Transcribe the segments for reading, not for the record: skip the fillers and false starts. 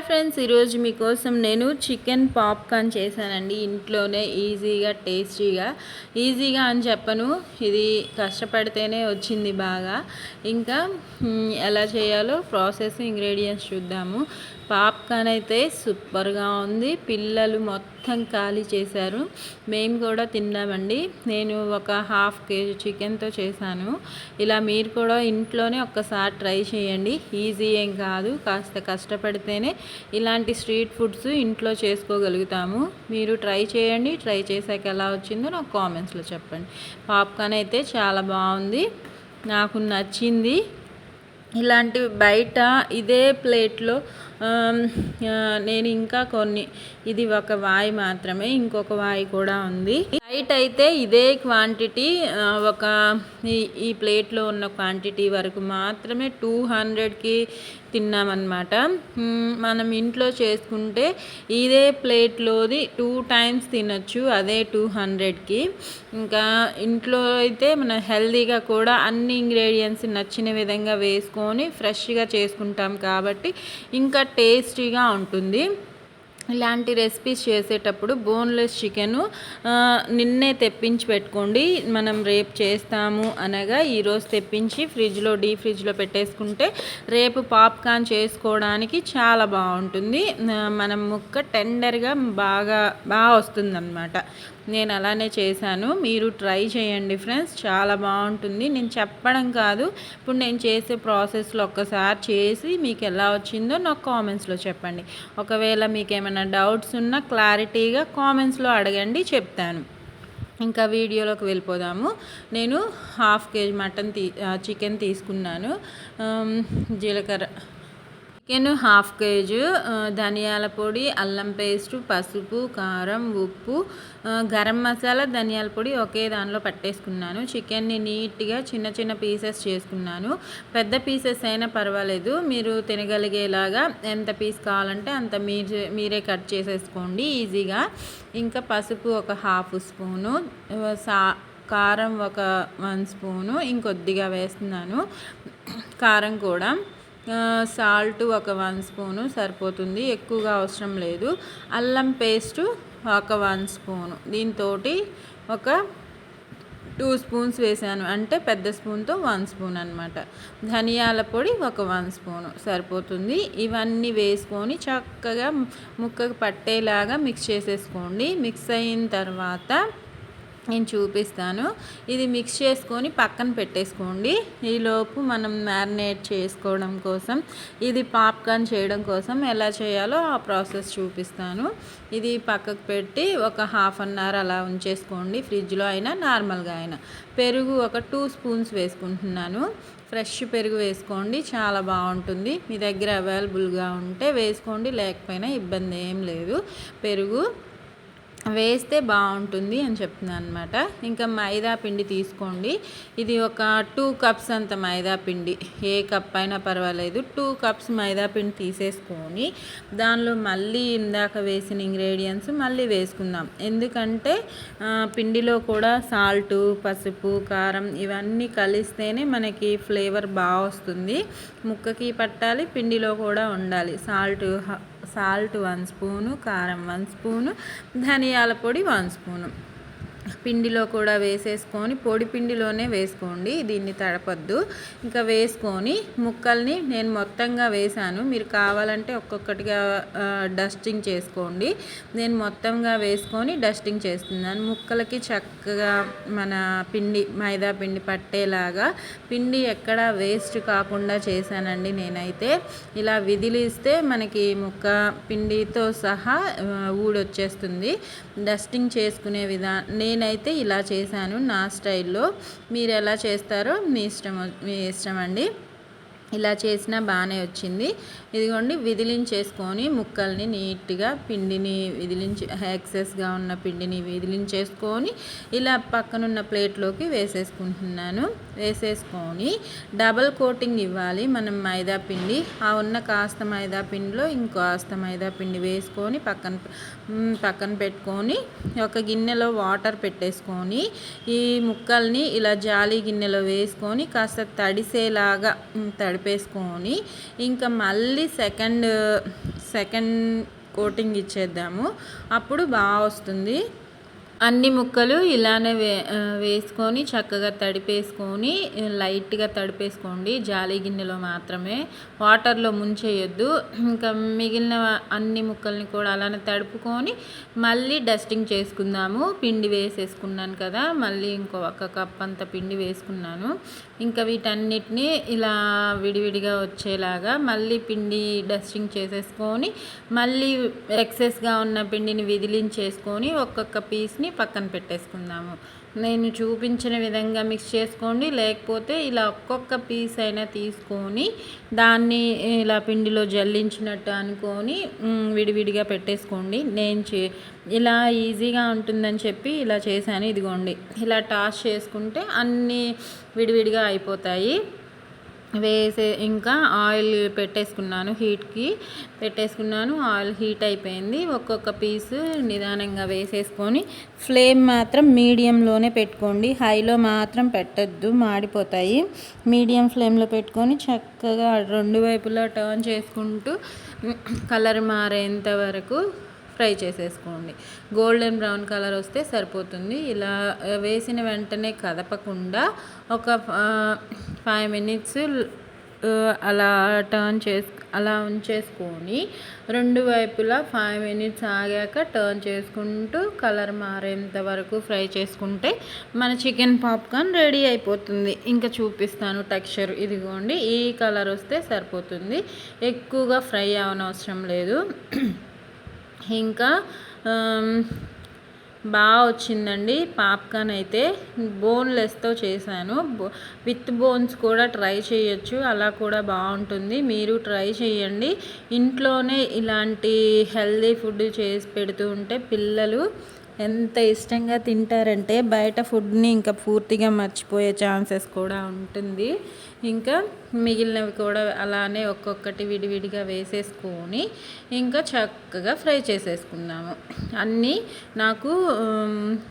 Hi friends, ఈరోజు మీకోసం నేను చికెన్ పాప్కార్న్ చేశానండి. ఇంట్లోనే ఈజీగా ఈజీగా అని చెప్పను, ఇది కష్టపడితేనే వచ్చింది బాగా. ఇంకా ఎలా చేయాలో ప్రాసెస్, ఇంగ్రీడియంట్స్ చూద్దాము. పాప్కార్న్ అయితే సూపర్గా ఉంది. పిల్లలు మొత్తం ఖాళీ చేశారు, మేము కూడా తిన్నామండి. నేను ఒక హాఫ్ కేజీ చికెన్తో చేశాను. ఇలా మీరు కూడా ఇంట్లోనే ఒక్కసారి ట్రై చేయండి. ఈజీ ఏం కాదు, కాస్త కష్టపడితేనే ఇలాంటి స్ట్రీట్ ఫుడ్స్ ఇంట్లో చేసుకోగలుగుతాము. మీరు ట్రై చేయండి. ట్రై చేశాక ఎలా వచ్చిందో నాకు కామెంట్స్లో చెప్పండి. పాప్కార్న్ అయితే చాలా బాగుంది, నాకు నచ్చింది. ఇలాంటివి బయట ఇదే ప్లేట్లో నేను ఇంకా కొన్ని, ఇది ఒక వాయి మాత్రమే, ఇంకొక వాయి కూడా ఉంది. బయట అయితే ఇదే క్వాంటిటీ, ఒక ఈ ప్లేట్లో ఉన్న క్వాంటిటీ వరకు మాత్రమే 200కి తిన్నామన్నమాట. మనం ఇంట్లో చేసుకుంటే ఇదే ప్లేట్లోది 2 టైమ్స్ తినొచ్చు, అదే 200కి. ఇంకా ఇంట్లో అయితే మనం హెల్తీగా కూడా అన్ని ఇంగ్రీడియంట్స్ నచ్చిన విధంగా వేసుకొని ఫ్రెష్గా చేసుకుంటాం కాబట్టి ఇంకా టేస్టీగా ఉంటుంది. ఇలాంటి రెసిపీస్ చేసేటప్పుడు బోన్లెస్ చికెను నిన్నే తెప్పించి పెట్టుకోండి. మనం రేపు చేస్తాము అనగా ఈరోజు తెప్పించి డీప్ ఫ్రిడ్జ్లో పెట్టేసుకుంటే రేపు పాప్కార్న్ చేసుకోవడానికి చాలా బాగుంటుంది. మనం ముక్క టెండర్గా బాగా వస్తుందన్నమాట. నేను అలానే చేశాను, మీరు ట్రై చేయండి ఫ్రెండ్స్, చాలా బాగుంటుంది. నేను చెప్పడం కాదు, ఇప్పుడు నేను చేసే ప్రాసెస్లో ఒక్కసారి చేసి మీకు ఎలా వచ్చిందో నాకు కామెంట్స్లో చెప్పండి. ఒకవేళ మీకు ఏమైనా డౌట్స్ ఉన్నా క్లారిటీగా కామెంట్స్లో అడగండి, చెప్తాను. ఇంకా వీడియోలోకి వెళ్ళిపోదాము. నేను హాఫ్ కేజీ చికెన్ తీసుకున్నాను. జీలకర్ర చికెన్ హాఫ్ కేజీ, ధనియాల పొడి, అల్లం పేస్టు, పసుపు, కారం, ఉప్పు, గరం మసాలా, ధనియాల పొడి ఒకే దానిలో పట్టేసుకున్నాను. చికెన్ని నీట్గా చిన్న చిన్న పీసెస్ చేసుకున్నాను. పెద్ద పీసెస్ అయినా పర్వాలేదు, మీరు తినగలిగేలాగా ఎంత పీస్ కావాలంటే అంత మీరే కట్ చేసేసుకోండి ఈజీగా. ఇంకా పసుపు ఒక హాఫ్ స్పూను, కారం ఒక 1 స్పూను, ఇంకొద్దిగా వేస్తున్నాను కారం కూడా. సాల్ట్ ఒక 1 స్పూను సరిపోతుంది, ఎక్కువగా అవసరం లేదు. అల్లం పేస్టు ఒక 1 స్పూను, దీంతో ఒక 2 స్పూన్స్ వేసాను, అంటే పెద్ద స్పూన్తో 1 స్పూన్ అనమాట. ధనియాల పొడి ఒక 1 స్పూను సరిపోతుంది. ఇవన్నీ వేసుకొని చక్కగా ముక్కకు పట్టేలాగా మిక్స్ చేసేసుకోండి. మిక్స్ అయిన తర్వాత నేను చూపిస్తాను. ఇది మిక్స్ చేసుకొని పక్కన పెట్టేసుకోండి. ఈలోపు మనం మ్యారినేట్ చేసుకోవడం కోసం, ఇది పాప్కార్న్ చేయడం కోసం ఎలా చేయాలో ఆ ప్రాసెస్ చూపిస్తాను. ఇది పక్కకు పెట్టి ఒక హాఫ్ అన్ అవర్ అలా ఉంచేసుకోండి, ఫ్రిడ్జ్లో అయినా నార్మల్గా అయినా. పెరుగు ఒక 2 స్పూన్స్ వేసుకుంటున్నాను. ఫ్రెష్ పెరుగు వేసుకోండి, చాలా బాగుంటుంది. మీ దగ్గర అవైలబుల్గా ఉంటే వేసుకోండి, లేకపోయినా ఇబ్బంది ఏం లేదు. పెరుగు వేస్తే బాగుంటుంది అని చెప్తున్నాను అనమాట. ఇంకా మైదా పిండి తీసుకోండి. ఇది ఒక 2 కప్స్ అంత మైదా పిండి, ఏ కప్ అయినా పర్వాలేదు. 2 కప్స్ మైదా పిండి తీసేసుకొని దానిలో మళ్ళీ ఇందాక వేసిన ఇంగ్రీడియంట్స్ మళ్ళీ వేసుకుందాం. ఎందుకంటే పిండిలో కూడా సాల్ట్, పసుపు, కారం ఇవన్నీ కలిస్తేనే మనకి ఫ్లేవర్ బాగా వస్తుంది. ముక్కకి పట్టాలి, పిండిలో కూడా ఉండాలి. సాల్ట్ 1 స్పూను, కారం 1 స్పూను, ధనియాల పొడి 1 స్పూను పిండిలో కూడా వేసేసుకొని, పొడి పిండిలోనే వేసుకోండి, దీన్ని తడపద్దు. ఇంకా వేసుకొని ముక్కల్ని నేను మొత్తంగా వేసాను, మీరు కావాలంటే ఒక్కొక్కటిగా డస్టింగ్ చేసుకోండి. నేను మొత్తంగా వేసుకొని డస్టింగ్ చేస్తున్నాను. ముక్కలకి చక్కగా మన మైదా పిండి పట్టేలాగా, పిండి ఎక్కడ వేస్ట్ కాకుండా చేశానండి నేనైతే. ఇలా విదిలిస్తే మనకి ముక్క పిండితో సహా ఊడొచ్చేస్తుంది. డస్టింగ్ చేసుకునే నేనైతే ఇలా చేశాను నా స్టైల్లో. మీరు ఎలా చేస్తారో మీ ఇష్టం అండి. ఇలా చేసినా బాగానే వచ్చింది. ఇదిగోండి, విదిలించేసుకొని ముక్కల్ని నీట్గా పిండిని ఎక్సెస్గా ఉన్న పిండిని విదిలించేసుకొని ఇలా పక్కనున్న ప్లేట్లోకి వేసేసుకుంటున్నాను. వేసేసుకొని డబల్ కోటింగ్ ఇవ్వాలి మనం మైదా పిండి. ఆ ఉన్న కాస్త మైదా పిండిలో ఇంకాస్త మైదా పిండి వేసుకొని పక్కన పెట్టుకొని ఒక గిన్నెలో వాటర్ పెట్టేసుకొని ఈ ముక్కల్ని ఇలా జాలి గిన్నెలో వేసుకొని కాస్త తడిసేలాగా తడిపేసుకొని ఇంకా మళ్ళీ సెకండ్ కోటింగ్ ఇచ్చేద్దాము. అప్పుడు బాగా వస్తుంది. అన్ని ముక్కలు ఇలానే వేసుకొని చక్కగా తడిపేసుకొని లైట్గా తడిపేసుకోండి. జాలి గిన్నెలో మాత్రమే, వాటర్లో ముంచేయొద్దు. ఇంకా మిగిలిన అన్ని ముక్కల్ని కూడా అలానే తడుపుకొని మళ్ళీ డస్టింగ్ చేసుకుందాము. పిండి వేసేసుకున్నాను కదా, మళ్ళీ ఒక కప్ అంత పిండి వేసుకున్నాను. ఇంకా వీటన్నిటిని ఇలా విడివిడిగా వచ్చేలాగా మళ్ళీ పిండి డస్టింగ్ చేసేసుకొని మళ్ళీ ఎక్సెస్గా ఉన్న పిండిని విదిలించేసుకొని ఒక్కొక్క పీస్ని పక్కన పెట్టేసుకుందాము. నేను చూపించిన విధంగా మిక్స్ చేసుకోండి, లేకపోతే ఇలా ఒక్కొక్క పీస్ అయినా తీసుకొని దాన్ని ఇలా పిండిలో జల్లించినట్టు అనుకొని విడివిడిగా పెట్టేసుకోండి. ఇలా ఈజీగా ఉంటుందని చెప్పి ఇలా చేశాను. ఇదిగోండి, ఇలా టాస్ చేసుకుంటే అన్నీ విడివిడిగా అయిపోతాయి. ఇంకా ఆయిల్ హీట్కి పెట్టేసుకున్నాను. ఆయిల్ హీట్ అయిపోయింది. ఒక్కొక్క పీసు నిదానంగా వేసేసుకొని ఫ్లేమ్ మాత్రం మీడియంలోనే పెట్టుకోండి, హైలో మాత్రం పెట్టద్దు, మాడిపోతాయి. మీడియం ఫ్లేమ్లో పెట్టుకొని చక్కగా రెండు వైపులా టర్న్ చేసుకుంటూ కలర్ మారేంత వరకు ఫ్రై చేసేసుకోండి. గోల్డెన్ బ్రౌన్ కలర్ వస్తే సరిపోతుంది. ఇలా వేసిన వెంటనే కదపకుండా ఒక 5 minutes అలా అలా ఉంచేసుకొని రెండు వైపులా 5 minutes ఆగాక టర్న్ చేసుకుంటూ కలర్ మారేంత వరకు ఫ్రై చేసుకుంటే మన చికెన్ పాప్కార్న్ రెడీ అయిపోతుంది. ఇంకా చూపిస్తాను టెక్స్చర్. ఇదిగోండి, ఈ కలర్ వస్తే సరిపోతుంది, ఎక్కువగా ఫ్రై అవనవసరం లేదు. ఇంకా బాగా వచ్చిందండి పాప్కార్న్ అయితే. బోన్లెస్తో చేశాను, విత్ బోన్స్ కూడా ట్రై చేయొచ్చు, అలా కూడా బాగుంటుంది. మీరు ట్రై చేయండి. ఇంట్లోనే ఇలాంటి హెల్దీ ఫుడ్ చేసి పెడుతూ ఉంటే పిల్లలు ఎంత ఇష్టంగా తింటారంటే బయట ఫుడ్ని ఇంకా పూర్తిగా మర్చిపోయే ఛాన్సెస్ కూడా ఉంటుంది. ఇంకా మిగిలినవి కూడా అలానే ఒక్కొక్కటి విడివిడిగా వేసేసుకొని ఇంకా చక్కగా ఫ్రై చేసేసుకున్నాము. అన్నీ నాకు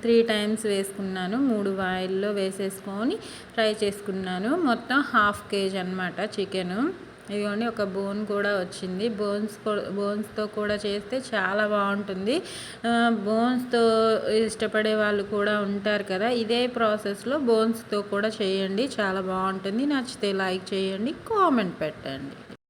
3 times వేసుకున్నాను. 3 ఆయిల్లో వేసేసుకొని ఫ్రై చేసుకున్నాను. మొత్తం 1/2 kg అనమాట చికెను. ఇదిగోండి, ఒక బోన్ కూడా వచ్చింది. బోన్స్తో కూడా చేస్తే చాలా బాగుంటుంది. బోన్స్తో ఇష్టపడే వాళ్ళు కూడా ఉంటారు కదా, ఇదే ప్రాసెస్లో బోన్స్తో కూడా చేయండి, చాలా బాగుంటుంది. నచ్చితే లైక్ చేయండి, కామెంట్ పెట్టండి.